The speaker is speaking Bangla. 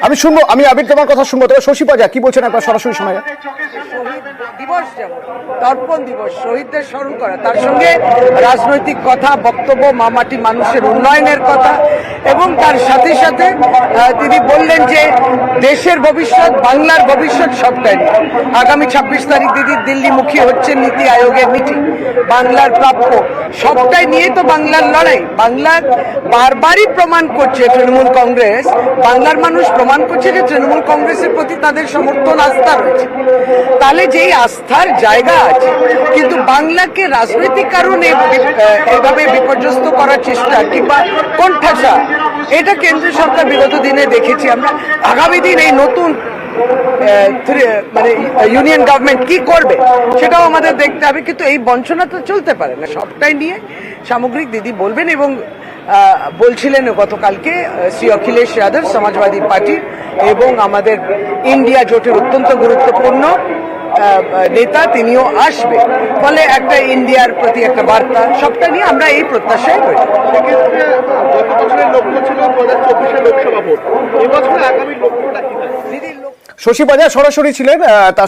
আমি শুনবো, আমি আবির তোমার কথা শুনবো, তবে শশী পাজা কি বলছেন একবার সরাসরি শোনা যায়। শহীদ দিবস যেমন তর্পণ দিবস, শহীদদের স্মরণ করা, তার সঙ্গে রাজনৈতিক কথা, বক্তব্য, মামাটি মানুষের উন্নয়নের কথা, এবং তার সাথে সাথে তিনি বললেন যে দেশের ভবিষ্যৎ, বাংলার ভবিষ্যৎ সবটাই নিয়ে। আগামী 26 তারিখ দিদি দিল্লিমুখী হচ্ছে নীতি আয়োগের মিটিং, বাংলার প্রাপ্য সবটাই নিয়ে তো বাংলার লড়াই। বাংলার বারবারই প্রমাণ করছে তৃণমূল কংগ্রেস, বাংলার মানুষ প্রমাণ করছে যে তৃণমূল কংগ্রেসের প্রতি তাদের সমর্থন, আস্থা রয়েছে। তাহলে যেই আস্থার জায়গা আছে, কিন্তু বাংলাকে রাজনৈতিক কারণে এভাবে বিপর্যস্ত করার চেষ্টা কিংবা কোণঠাসা, এটা কেন্দ্রীয় সরকার বিগত দিনে দেখেছি আমরা। আগামী দিন এই নতুন মানে ইউনিয়ন গভর্নমেন্ট কি করবে সেটাও আমাদের দেখতে হবে, কিন্তু এই বঞ্চনা তো চলতে পারে না। সবটাই নিয়ে সামগ্রিক দিদি বলবেন, এবং বলছিলেন গতকালকে শ্রী অখিলেশ যাদব সমাজবাদী পার্টির এবং আমাদের ইন্ডিয়া জোটের অত্যন্ত গুরুত্বপূর্ণ নেতা, তিনিও আসবে, ফলে একটা ইন্ডিয়ার প্রতি একটা বার্তা, সবটা নিয়ে আমরা এই প্রত্যাশায় রয়েছি। সেক্ষেত্রে গত বছরের লক্ষ্য ছিল 2024 লোকসভা ভোট, এবছর আগামী লক্ষ্যটা কি? দিদির শশী পাজা সরাসরি ছিলেন। তার